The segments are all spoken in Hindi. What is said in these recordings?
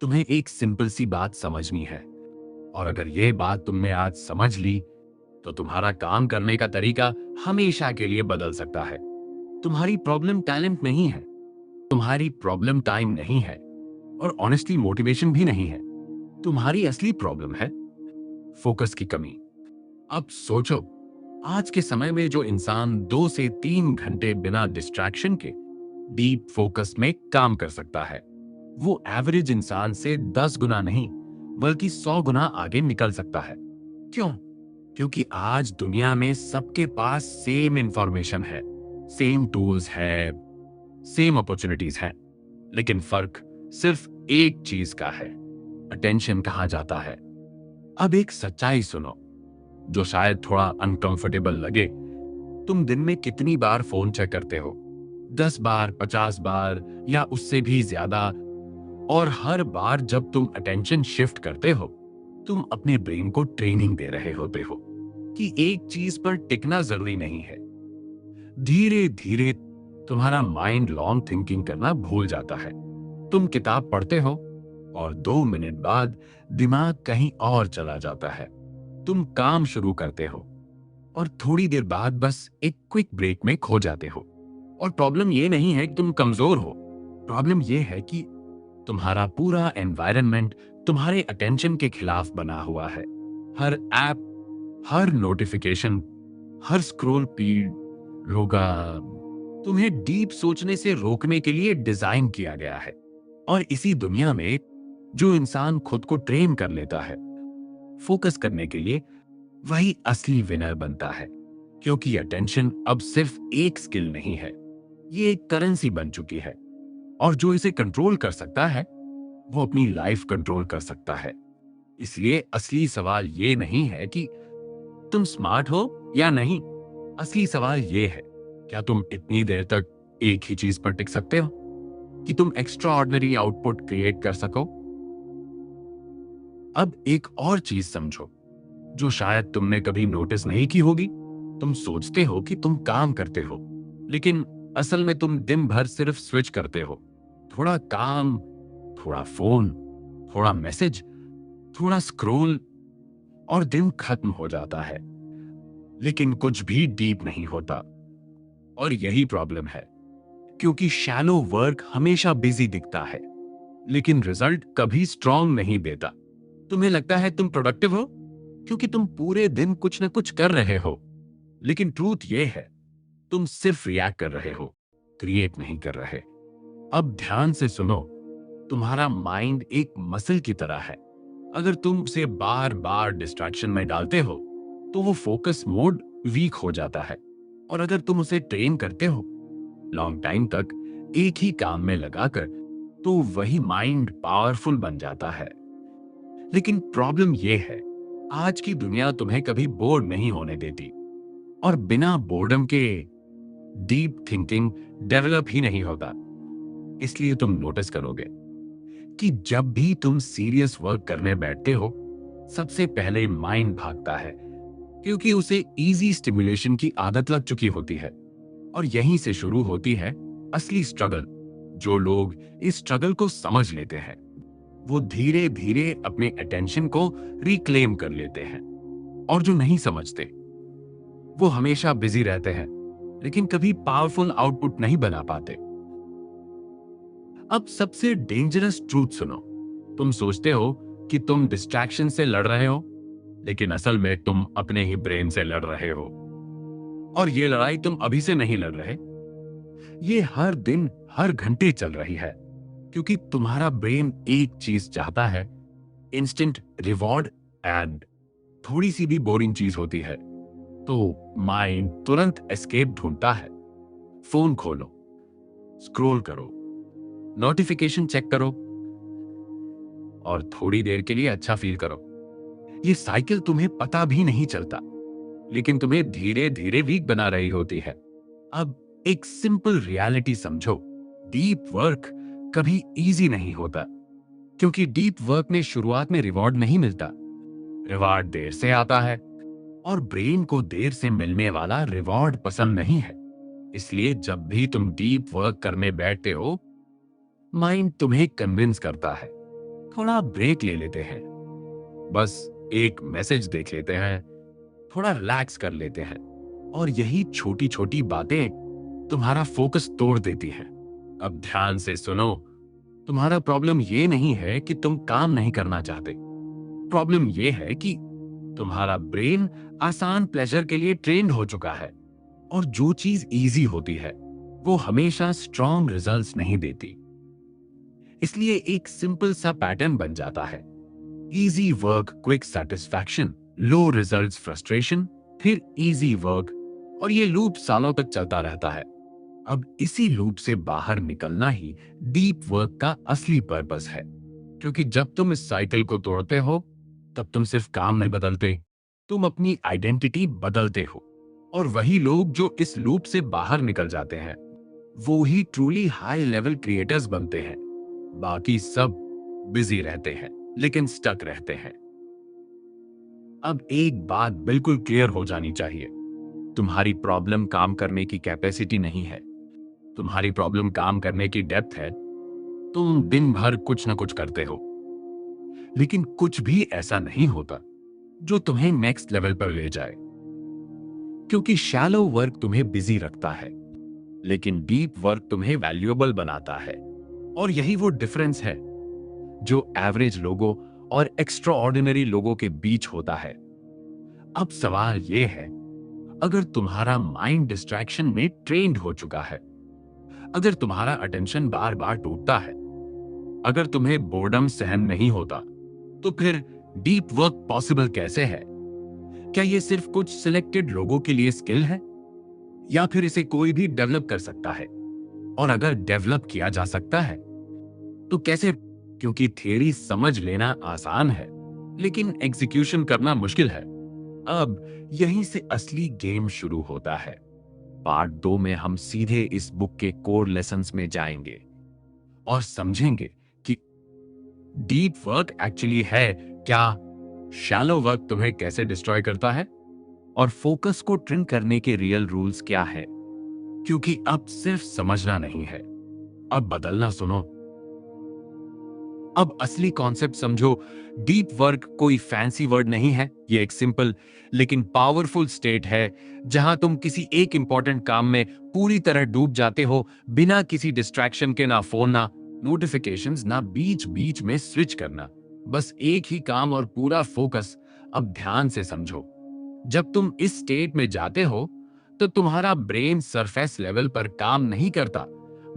तुम्हें एक सिंपल सी बात समझनी है, और अगर यह बात तुमने आज समझ ली तो तुम्हारा काम करने का तरीका हमेशा के लिए बदल सकता है। तुम्हारी प्रॉब्लम टैलेंट नहीं है, तुम्हारी प्रॉब्लम टाइम नहीं है, और ऑनेस्टली मोटिवेशन भी नहीं है। तुम्हारी असली प्रॉब्लम है फोकस की कमी। अब सोचो, आज के समय में जो इंसान 2 से 3 घंटे बिना डिस्ट्रैक्शन के डीप फोकस में काम कर सकता है, वो एवरेज इंसान से 10 गुना नहीं बल्कि 100 गुना आगे निकल सकता है। क्यों? क्योंकि आज दुनिया में सबके पास सेम इंफॉर्मेशन है, सेम टूल्स है, सेम अपॉर्चुनिटीज हैं, लेकिन फर्क सिर्फ एक चीज का है, अटेंशन कहाँ जाता है। अब एक सच्चाई सुनो जो शायद थोड़ा अनकंफर्टेबल लगे। तुम दिन में कितनी बार फोन चेक करते हो? 10 बार, 50 बार या उससे भी ज्यादा? और हर बार जब तुम अटेंशन शिफ्ट करते हो, तुम अपने ब्रेन को ट्रेनिंग दे रहे होते हो कि एक चीज पर टिकना जरूरी नहीं है। धीरे धीरे तुम्हारा माइंड लॉन्ग थिंकिंग करना भूल जाता है। तुम किताब पढ़ते हो और 2 मिनट बाद दिमाग कहीं और चला जाता है। तुम काम शुरू करते हो और थोड़ी देर बाद बस एक क्विक ब्रेक में खो जाते हो। और प्रॉब्लम यह नहीं है कि तुम कमजोर हो, प्रॉब्लम यह है कि तुम्हारा पूरा एनवायरनमेंट तुम्हारे अटेंशन के खिलाफ बना हुआ है। हर ऐप, हर नोटिफिकेशन, हर स्क्रॉल फीड होगा तुम्हें डीप सोचने से रोकने के लिए डिजाइन किया गया है। और इसी दुनिया में जो इंसान खुद को ट्रेन कर लेता है फोकस करने के लिए, वही असली विनर बनता है। क्योंकि अटेंशन अब सिर्फ एक स्किल नहीं है, ये एक करेंसी बन चुकी है। और जो इसे कंट्रोल कर सकता है वो अपनी लाइफ कंट्रोल कर सकता है। इसलिए असली सवाल ये नहीं है कि तुम स्मार्ट हो या नहीं, असली सवाल ये है, क्या तुम इतनी देर तक एक ही चीज पर टिक सकते हो कि तुम एक्स्ट्रा ऑर्डिनरी आउटपुट क्रिएट कर सको। अब एक और चीज समझो जो शायद तुमने कभी नोटिस नहीं की होगी। तुम सोचते हो कि तुम काम करते हो, लेकिन असल में तुम दिन भर सिर्फ स्विच करते हो। थोड़ा काम, थोड़ा फोन, थोड़ा मैसेज, थोड़ा स्क्रॉल, और दिन खत्म हो जाता है, लेकिन कुछ भी डीप नहीं होता। और यही प्रॉब्लम है, क्योंकि शैलो वर्क हमेशा बिजी दिखता है, लेकिन रिजल्ट कभी स्ट्रॉन्ग नहीं देता। तुम्हें लगता है तुम प्रोडक्टिव हो क्योंकि तुम पूरे दिन कुछ न कुछ कर रहे हो, लेकिन ट्रूथ यह है, तुम सिर्फ रिएक्ट कर रहे हो, क्रिएट नहीं कर रहे। अब ध्यान से सुनो, तुम्हारा माइंड एक मसल की तरह है। अगर तुम उसे बार बार डिस्ट्रैक्शन में डालते हो तो वो फोकस मोड वीक हो जाता है। और अगर तुम उसे ट्रेन करते हो लॉन्ग टाइम तक एक ही काम में लगाकर, तो वही माइंड पावरफुल बन जाता है। लेकिन प्रॉब्लम यह है, आज की दुनिया तुम्हें कभी बोर नहीं होने देती, और बिना बोर्डम के डीप थिंकिंग डेवलप ही नहीं होता। इसलिए तुम नोटिस करोगे कि जब भी तुम सीरियस वर्क करने बैठते हो, सबसे पहले माइंड भागता है, क्योंकि उसे इजी स्टिमुलेशन की आदत लग चुकी होती है। और यहीं से शुरू होती है असली स्ट्रगल। जो लोग इस स्ट्रगल को समझ लेते हैं, वो धीरे धीरे अपने अटेंशन को रिक्लेम कर लेते हैं। और जो नहीं समझते, वो हमेशा बिजी रहते हैं, लेकिन कभी पावरफुल आउटपुट नहीं बना पाते। अब सबसे डेंजरस ट्रूथ सुनो। तुम सोचते हो कि तुम डिस्ट्रैक्शन से लड़ रहे हो, लेकिन असल में तुम अपने ही ब्रेन से लड़ रहे हो। और ये लड़ाई तुम अभी से नहीं लड़ रहे, ये हर दिन हर घंटे चल रही है। क्योंकि तुम्हारा ब्रेन एक चीज चाहता है, इंस्टेंट रिवॉर्ड। एंड थोड़ी सी भी बोरिंग चीज होती है तो माइंड तुरंत एस्केप ढूंढता है। फोन खोलो, स्क्रॉल करो, नोटिफिकेशन चेक करो, और थोड़ी देर के लिए अच्छा फील करो। ये साइकिल तुम्हें पता भी नहीं चलता, लेकिन तुम्हें धीरे धीरे वीक बना रही होती है। अब एक सिंपल रियलिटी समझो, डीप वर्क कभी इजी नहीं होता, क्योंकि डीप वर्क में शुरुआत में रिवॉर्ड नहीं मिलता। रिवॉर्ड देर से आता है, और ब्रेन को देर से मिलने वाला रिवॉर्ड पसंद नहीं है। इसलिए जब भी तुम डीप वर्क करने बैठते हो, माइंड तुम्हें कन्विंस करता है, थोड़ा ब्रेक ले लेते हैं, बस एक मैसेज देख लेते हैं, थोड़ा रिलैक्स कर लेते हैं, और यही छोटी छोटी बातें तुम्हारा फोकस तोड़ देती हैं। अब ध्यान से सुनो, तुम्हारा प्रॉब्लम ये नहीं है कि तुम काम नहीं करना चाहते। प्रॉब्लम ये है कि तुम्हारा ब्रेन आसान प्लेजर के लिए ट्रेंड हो चुका है, और जो चीज इजी होती है वो हमेशा स्ट्रॉन्ग रिजल्ट्स नहीं देती। इसलिए एक सिंपल सा पैटर्न बन जाता है, इजी वर्क क्विक सेटिस्फैक्शन, लो रिजल्ट्स फ्रस्ट्रेशन, फिर इजी वर्क, और ये लूप सालों तक चलता रहता है। अब इसी लूप से बाहर निकलना ही डीप वर्क का असली पर्पस है, क्योंकि जब तुम इस साइकिल को तोड़ते हो तब तुम सिर्फ काम नहीं बदलते, तुम अपनी आइडेंटिटी बदलते हो। और वही लोग जो इस लूप से बाहर निकल जाते हैं वो ही ट्रूली हाई लेवल क्रिएटर्स बनते हैं। बाकी सब बिजी रहते हैं लेकिन स्टक रहते हैं। अब एक बात बिल्कुल क्लियर हो जानी चाहिए, तुम्हारी प्रॉब्लम काम करने की कैपेसिटी नहीं है, तुम्हारी प्रॉब्लम काम करने की डेप्थ है। तुम दिन भर कुछ ना कुछ करते हो, लेकिन कुछ भी ऐसा नहीं होता जो तुम्हें नेक्स्ट लेवल पर ले जाए, क्योंकि शैलो वर्क तुम्हें बिजी रखता है, लेकिन डीप वर्क तुम्हें वैल्यूएबल बनाता है। और यही वो डिफरेंस है जो एवरेज लोगों और एक्स्ट्रा ऑर्डिनरी लोगों के बीच होता है। अब सवाल यह है, अगर तुम्हारा माइंड डिस्ट्रैक्शन में ट्रेंड हो चुका है, अगर तुम्हारा अटेंशन बार बार टूटता है, अगर तुम्हें बोर्डम सहन नहीं होता, तो फिर डीप वर्क पॉसिबल कैसे है? क्या ये सिर्फ कुछ सिलेक्टेड लोगों के लिए स्किल है, या फिर इसे कोई भी डेवलप कर सकता है? और अगर डेवलप किया जा सकता है तो कैसे? क्योंकि थ्योरी समझ लेना आसान है, लेकिन एग्जीक्यूशन करना मुश्किल है। अब यहीं से असली गेम शुरू होता है। पार्ट 2 में हम सीधे इस बुक के कोर लेसन्स में जाएंगे और समझेंगे कि डीप वर्क एक्चुअली है क्या, शैलो वर्क तुम्हें कैसे डिस्ट्रॉय करता है, और फोकस को ट्रिम करने के रियल रूल्स क्या है। क्योंकि अब सिर्फ समझना नहीं है, अब बदलना। सुनो, अब असली कॉन्सेप्ट समझो। डीप वर्क कोई फैंसी वर्ड नहीं है, ये एक सिंपल लेकिन पावरफुल स्टेट है जहां तुम किसी एक इंपॉर्टेंट काम में पूरी तरह डूब जाते हो, बिना किसी डिस्ट्रैक्शन के, ना फोन, ना नोटिफिकेशंस, ना बीच बीच में स्विच करना, बस एक ही काम और पूरा फोकस। अब ध्यान से समझो, जब तुम इस स्टेट में जाते हो तो तुम्हारा ब्रेन सरफेस लेवल पर काम नहीं करता,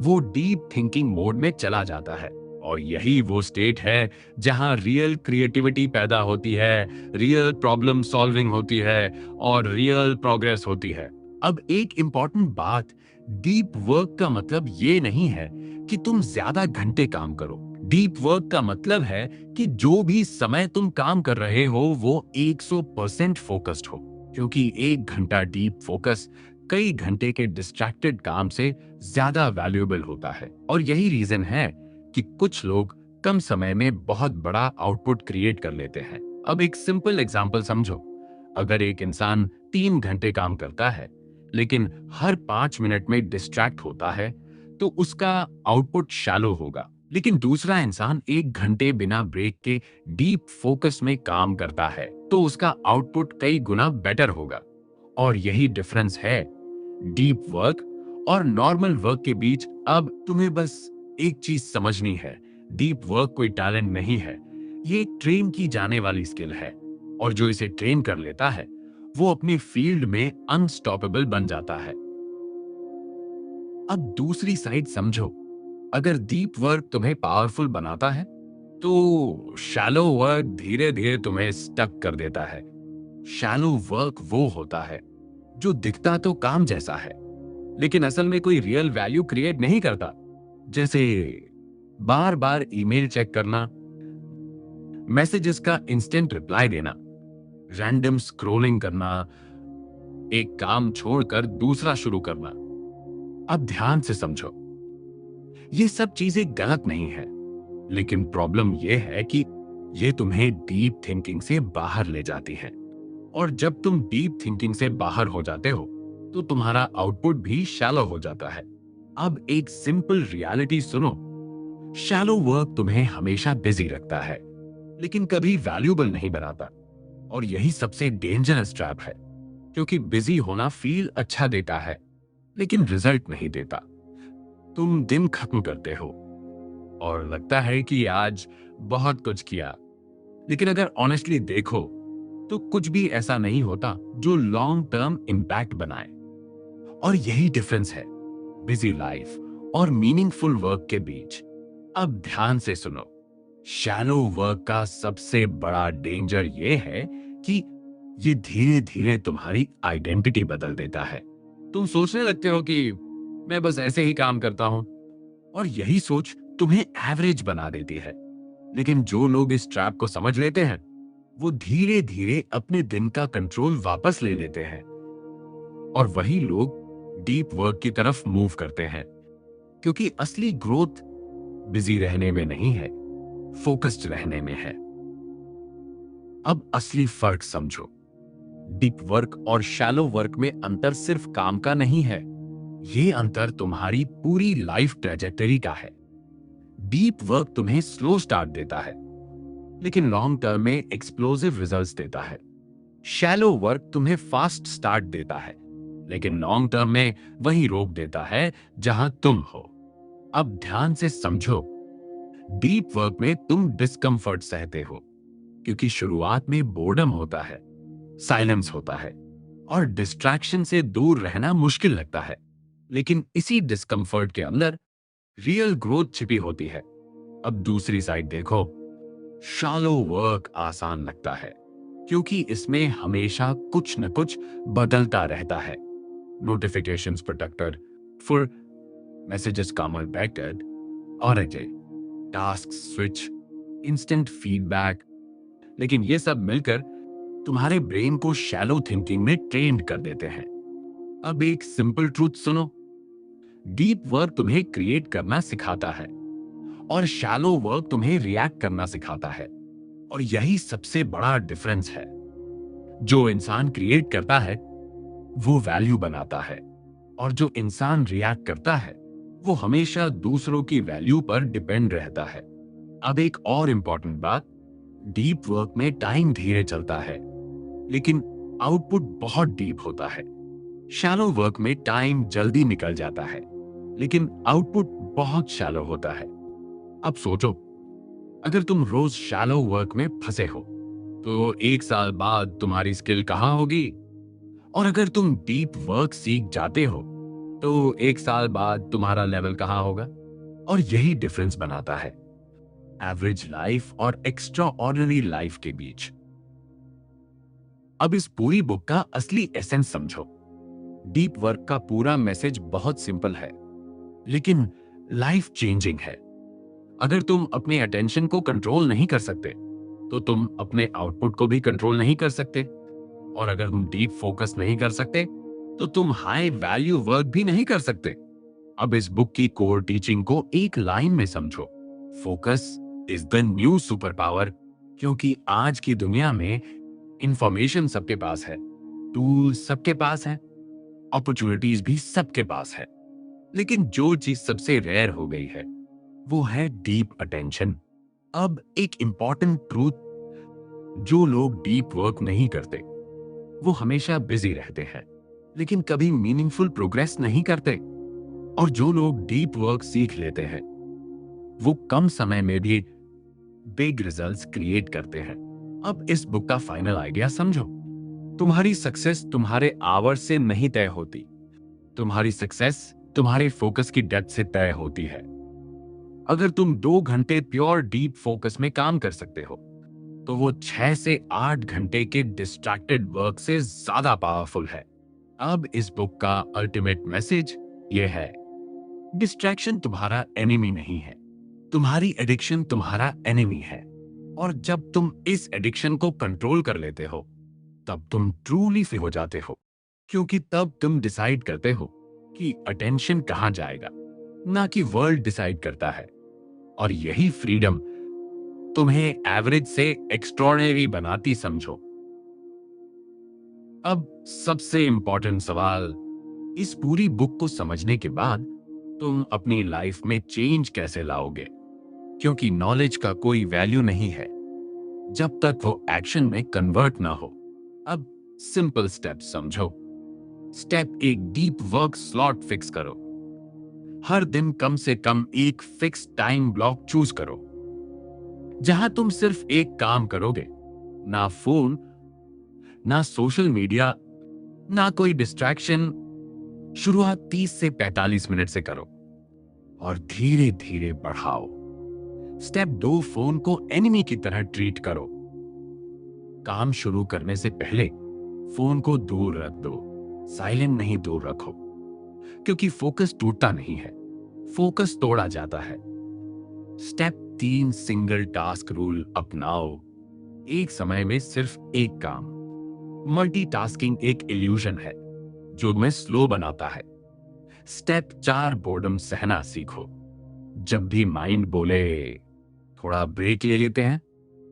वो डीप थिंकिंग मोड में चला जाता है। और यही वो स्टेट है जहां रियल क्रिएटिविटी पैदा होती है, रियल प्रॉब्लम सॉल्विंग होती है, और रियल प्रोग्रेस होती है। अब एक इंपॉर्टेंट बात, डीप वर्क का मतलब ये नहीं है कि तुम ज्यादा घंटे काम करो। डीप वर्क का मतलब है कि जो भी समय तुम काम कर रहे हो वो 100% फोकस्ड हो, क्योंकि 1 घंटा डीप फोकस कई घंटे के डिस्ट्रैक्टेड काम से ज्यादा वैल्यूएबल होता है। और यही रीजन है कि कुछ लोग कम समय में बहुत बड़ा आउटपुट क्रिएट कर लेते हैं। अब एक सिंपल एग्जांपल समझो, अगर एक इंसान 3 घंटे काम करता है लेकिन हर 5 मिनट में डिस्ट्रैक्ट होता है तो उसका आउटपुट शैलो होगा। लेकिन दूसरा इंसान 1 घंटे बिना ब्रेक के डीप फोकस में काम करता है तो उसका आउटपुट कई गुना बेटर होगा। और यही डिफरेंस है डीप वर्क और नॉर्मल वर्क के बीच। अब तुम्हें बस एक चीज समझनी है, डीप वर्क कोई टैलेंट नहीं है, ये एक ट्रेन की जाने वाली स्किल है, और जो इसे ट्रेन कर लेता है वो अपनी फील्ड में अनस्टॉपेबल बन जाता है। अब दूसरी साइड समझो, अगर डीप वर्क तुम्हें पावरफुल बनाता है तो शैलो वर्क धीरे धीरे तुम्हें स्टक कर देता है। शैलो वर्क वो होता है जो दिखता तो काम जैसा है लेकिन असल में कोई रियल वैल्यू क्रिएट नहीं करता, जैसे बार बार ईमेल चेक करना, मैसेजेस का इंस्टेंट रिप्लाई देना, रैंडम स्क्रॉलिंग करना, एक काम छोड़कर दूसरा शुरू करना। अब ध्यान से समझो, ये सब चीजें गलत नहीं है, लेकिन प्रॉब्लम यह है कि ये तुम्हें डीप थिंकिंग से बाहर ले जाती है। और जब तुम डीप थिंकिंग से बाहर हो जाते हो तो तुम्हारा आउटपुट भी शैलो हो जाता है। अब एक सिंपल रियलिटी सुनो, शैलो वर्क तुम्हें हमेशा बिजी रखता है, लेकिन कभी वैल्यूबल नहीं बनाता। और यही सबसे डेंजरस ट्रैप है, क्योंकि बिजी होना फील अच्छा देता है, लेकिन रिजल्ट नहीं देता। तुम दिन खत्म करते हो और लगता है कि आज बहुत कुछ किया, लेकिन अगर ऑनेस्टली देखो तो कुछ भी ऐसा नहीं होता जो लॉन्ग टर्म इम्पैक्ट बनाए। और यही डिफरेंस है बिजी लाइफ और मीनिंगफुल वर्क के बीच। अब ध्यान से सुनो, शैलो वर्क का सबसे बड़ा डेंजर ये है कि ये धीरे धीरे तुम्हारी आइडेंटिटी बदल देता है। तुम सोचने लगते हो कि मैं बस ऐसे ही काम करता हूं, और यही सोच तुम्हें एवरेज बना देती है। लेकिन जो लोग इस ट्रैप को समझ लेते हैं, वो धीरे धीरे अपने दिन का कंट्रोल वापस ले लेते हैं, और वही लोग डीप वर्क की तरफ मूव करते हैं। क्योंकि असली ग्रोथ बिजी रहने में नहीं है, फोकस्ड रहने में है। अब असली फर्क समझो। डीप वर्क और शैलो वर्क में अंतर सिर्फ काम का नहीं है, ये अंतर तुम्हारी पूरी लाइफ ट्रेजेक्टरी का है। डीप वर्क तुम्हें स्लो स्टार्ट देता है, लेकिन लॉन्ग टर्म में एक्सप्लोसिव रिजल्ट्स देता है। शैलो वर्क तुम्हें फास्ट स्टार्ट देता है, लेकिन लॉन्ग टर्म में वही रोक देता है जहां तुम हो। अब ध्यान से समझो, डीप वर्क में तुम डिस्कंफर्ट सहते हो, क्योंकि शुरुआत में बोर्डम होता है, साइलेंस होता है, और डिस्ट्रैक्शन से दूर रहना मुश्किल लगता है। लेकिन इसी डिस्कंफर्ट के अंदर रियल ग्रोथ छिपी होती है। अब दूसरी साइड देखो, शैलो वर्क आसान लगता है, क्योंकि इसमें हमेशा कुछ न कुछ बदलता रहता है। नोटिफिकेशंस प्रोटेक्टेड, फॉर मैसेजेस कम बैक्टेड, और टास्क स्विच, इंस्टेंट फीडबैक। लेकिन ये सब मिलकर तुम्हारे ब्रेन को शैलो थिंकिंग में ट्रेन कर देते हैं। अब एक सिंपल ट्रूथ सुनो, डीप वर्क तुम्हें क्रिएट करना सिखाता है, और शैलो वर्क तुम्हें रिएक्ट करना सिखाता है। और यही सबसे बड़ा डिफरेंस है। जो इंसान क्रिएट करता है वो वैल्यू बनाता है, और जो इंसान रिएक्ट करता है वो हमेशा दूसरों की वैल्यू पर डिपेंड रहता है। अब एक और इंपॉर्टेंट बात, डीप वर्क में टाइम धीरे चलता है, लेकिन आउटपुट बहुत डीप होता है। शैलो वर्क में टाइम जल्दी निकल जाता है, लेकिन आउटपुट बहुत शैलो होता है। अब सोचो, अगर तुम रोज शैलो वर्क में फंसे हो तो 1 साल बाद तुम्हारी स्किल कहां होगी? और अगर तुम डीप वर्क सीख जाते हो तो 1 साल बाद तुम्हारा लेवल कहां होगा? और यही डिफरेंस बनाता है एवरेज लाइफ और एक्स्ट्रा ऑर्डिनरी लाइफ के बीच। अब इस पूरी बुक का असली एसेंस समझो। डीप वर्क का पूरा मैसेज बहुत सिंपल है, लेकिन लाइफ चेंजिंग है। अगर तुम अपने अटेंशन को कंट्रोल नहीं कर सकते, तो तुम अपने आउटपुट को भी कंट्रोल नहीं कर सकते। और अगर तुम डीप फोकस नहीं कर सकते, तो तुम हाई वैल्यू वर्क भी नहीं कर सकते। अब इस बुक की कोर टीचिंग को एक लाइन में समझो, focus is the new super power. क्योंकि आज की दुनिया में इंफॉर्मेशन सबके पास है, टूल्स सबके पास है, अपॉर्चुनिटीज भी सबके पास है, लेकिन जो चीज सबसे रेयर हो गई है वो है डीप अटेंशन। अब एक इंपॉर्टेंट ट्रूथ, जो लोग डीप वर्क नहीं करते वो हमेशा बिजी रहते हैं, लेकिन कभी मीनिंगफुल प्रोग्रेस नहीं करते। और जो लोग डीप वर्क सीख लेते हैं वो कम समय में भी बिग रिजल्ट्स क्रिएट करते हैं। अब इस बुक का फाइनल आइडिया समझो, तुम्हारी सक्सेस तुम्हारे आवर्स से नहीं तय होती, तुम्हारी सक्सेस तुम्हारे फोकस की डेप्थ से तय होती है। अगर तुम 2 घंटे प्योर डीप फोकस में काम कर सकते हो, तो वो 6 से 8 घंटे के डिस्ट्रैक्टेड वर्क से ज्यादा पावरफुल है। अब इस बुक का अल्टीमेट मैसेज ये है, डिस्ट्रैक्शन तुम्हारा एनिमी नहीं है, तुम्हारी एडिक्शन तुम्हारा एनिमी है। और जब तुम इस एडिक्शन को कंट्रोल कर लेते हो, तब तुम ट्रूली फ्री हो जाते हो। क्योंकि तब तुम डिसाइड करते हो कि अटेंशन कहां जाएगा, ना कि वर्ल्ड डिसाइड करता है। और यही फ्रीडम तुम्हें एवरेज से एक्स्ट्रॉर्डिनरी बनाती समझो। अब सबसे इंपॉर्टेंट सवाल, इस पूरी बुक को समझने के बाद तुम अपनी लाइफ में चेंज कैसे लाओगे? क्योंकि नॉलेज का कोई वैल्यू नहीं है जब तक वो एक्शन में कन्वर्ट ना हो। अब सिंपल स्टेप समझो। स्टेप एक, डीप वर्क स्लॉट फिक्स करो। हर दिन कम से कम एक फिक्स टाइम ब्लॉक चूज करो जहां तुम सिर्फ एक काम करोगे। ना फोन, ना सोशल मीडिया, ना कोई डिस्ट्रैक्शन। शुरुआत 30 से 45 मिनट से करो और धीरे धीरे बढ़ाओ। स्टेप 2, फोन को एनिमी की तरह ट्रीट करो। काम शुरू करने से पहले फोन को दूर रख दो। साइलेंट नहीं, दूर रखो, क्योंकि फोकस टूटता नहीं है, फोकस तोड़ा जाता है। स्टेप 3, सिंगल टास्क रूल अपनाओ। एक समय में सिर्फ एक काम। मल्टीटास्किंग एक इल्यूजन है जो तुम्हें स्लो बनाता है। स्टेप 4, बोर्डम सहना सीखो। जब भी माइंड बोले थोड़ा ब्रेक ले लेते हैं,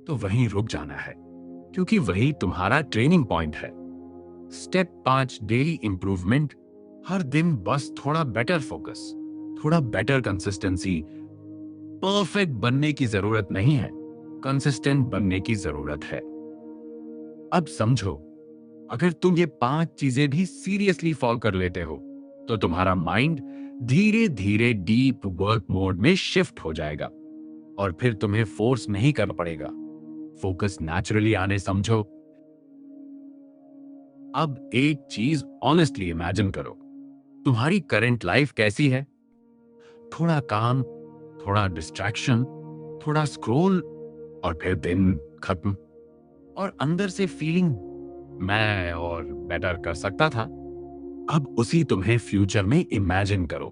तो वहीं रुक जाना है, क्योंकि वही तुम्हारा ट्रेनिंग पॉइंट है। Step 5, daily improvement. हर दिन बस थोड़ा बेटर फोकस, थोड़ा बेटर कंसिस्टेंसी। परफेक्ट बनने की जरूरत नहीं है, कंसिस्टेंट बनने की जरूरत है। अब समझो, अगर तुम ये 5 चीजें भी सीरियसली फॉलो कर लेते हो, तो तुम्हारा माइंड धीरे धीरे डीप वर्क मोड में शिफ्ट हो जाएगा और फिर तुम्हें फोर्स नहीं करना पड़ेगा। फोकस नेचुरली आने समझो। अब एक चीज ऑनेस्टली इमेजिन करो, तुम्हारी करंट लाइफ कैसी है? थोड़ा काम, थोड़ा डिस्ट्रैक्शन, थोड़ा स्क्रॉल, और फिर दिन खत्म। और अंदर से फीलिंग, मैं और बेटर कर सकता था। अब उसी तुम्हें फ्यूचर में इमेजिन करो।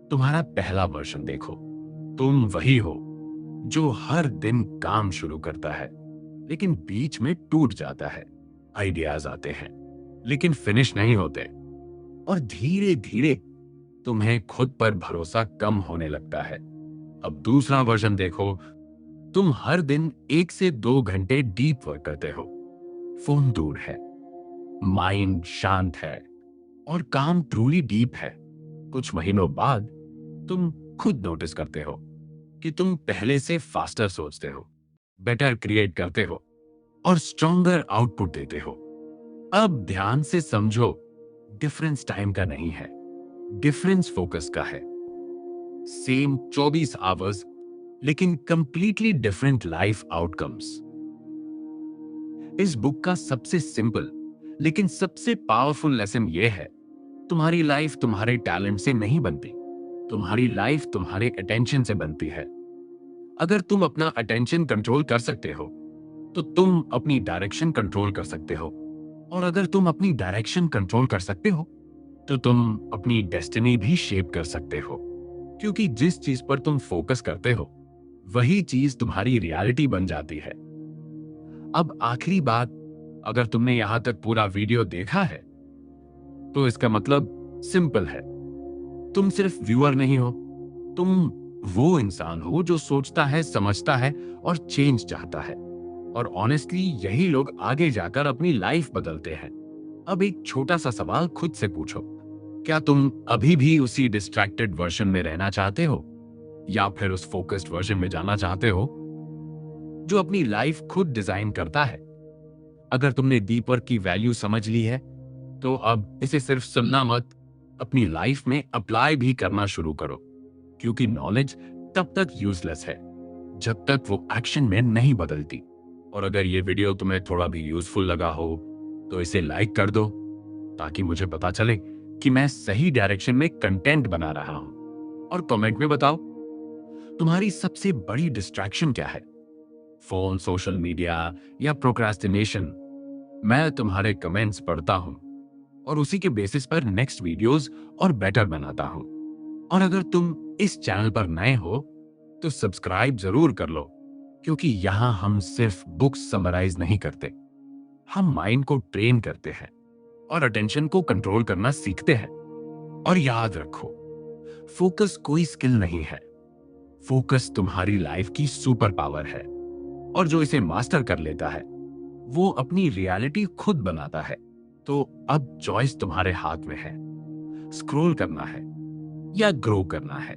तुम्हारा पहला वर्जन देखो। तुम वही हो जो हर दिन काम शुरू करता है, लेकिन बीच में टूट जाता है। आइडियाज आते हैं, लेकिन फिनिश नहीं होते। और धीरे धीरे तुम्हें खुद पर भरोसा कम होने लगता है। अब दूसरा वर्जन देखो। तुम हर दिन 1 से 2 घंटे डीप वर्क करते हो। फोन दूर है, माइंड शांत है, और काम ट्रूली डीप है। कुछ महीनों बाद तुम खुद नोटिस करते हो कि तुम पहले से फास्टर सोचते हो, बेटर क्रिएट करते हो, और स्ट्रॉन्गर आउटपुट देते हो। अब ध्यान से समझो, डिफरेंस टाइम का नहीं है, डिफरेंस फोकस का है। सेम 24 आवर्स, लेकिन कंप्लीटली डिफरेंट लाइफ आउटकम्स। इस बुक का सबसे सिंपल लेकिन सबसे पावरफुल लेसन यह है, तुम्हारी लाइफ तुम्हारे टैलेंट से नहीं बनती, तुम्हारी लाइफ तुम्हारे अटेंशन से बनती है। अगर तुम अपना अटेंशन कंट्रोल कर सकते हो, तो तुम अपनी डायरेक्शन कंट्रोल कर सकते हो। और अगर तुम अपनी डायरेक्शन कंट्रोल कर सकते हो, तो तुम अपनी डेस्टिनी भी शेप कर सकते हो। क्योंकि जिस चीज पर तुम फोकस करते हो, वही चीज तुम्हारी रियलिटी बन जाती है। अब आखिरी बात, अगर तुमने यहां तक पूरा वीडियो देखा है, तो इसका मतलब सिंपल है। तुम सिर्फ व्यूअर नहीं हो, तुम वो इंसान हो जो सोचता है, समझता है और चेंज चाहता है। और ऑनेस्टली यही लोग आगे जाकर अपनी लाइफ बदलते हैं। अब एक छोटा सा सवाल खुद से पूछो, क्या तुम अभी भी उसी डिस्ट्रैक्टेड वर्जन में रहना चाहते हो, या फिर उस फोकस्ड वर्जन में जाना चाहते हो जो अपनी लाइफ खुद डिजाइन करता है? अगर तुमने डीप वर्क की वैल्यू समझ ली है, तो अब इसे सिर्फ सुनना मत, अपनी लाइफ में अप्लाई भी करना शुरू करो। क्योंकि नॉलेज तब तक यूजलेस है जब तक वो एक्शन में नहीं बदलती। और अगर ये वीडियो तुम्हें थोड़ा भी यूजफुल लगा हो, तो इसे लाइक कर दो, ताकि मुझे पता चले कि मैं सही डायरेक्शन में कंटेंट बना रहा हूं। और कमेंट में बताओ, तुम्हारी सबसे बड़ी डिस्ट्रैक्शन क्या है? फोन, सोशल मीडिया, या प्रोक्रास्टिनेशन? मैं तुम्हारे कमेंट्स पढ़ता हूं और उसी के बेसिस पर नेक्स्ट वीडियोस और बेटर बनाता हूं। और अगर तुम इस चैनल पर नए हो, तो सब्सक्राइब जरूर कर लो, क्योंकि यहां हम सिर्फ बुक्स समराइज नहीं करते, हम माइंड को ट्रेन करते हैं और अटेंशन को कंट्रोल करना सीखते हैं। और याद रखो, फोकस कोई स्किल नहीं है, फोकस तुम्हारी लाइफ की सुपर पावर है। और जो इसे मास्टर कर लेता है, वो अपनी रियलिटी खुद बनाता है। तो अब चॉइस तुम्हारे हाथ में है, स्क्रॉल करना है या ग्रो करना है।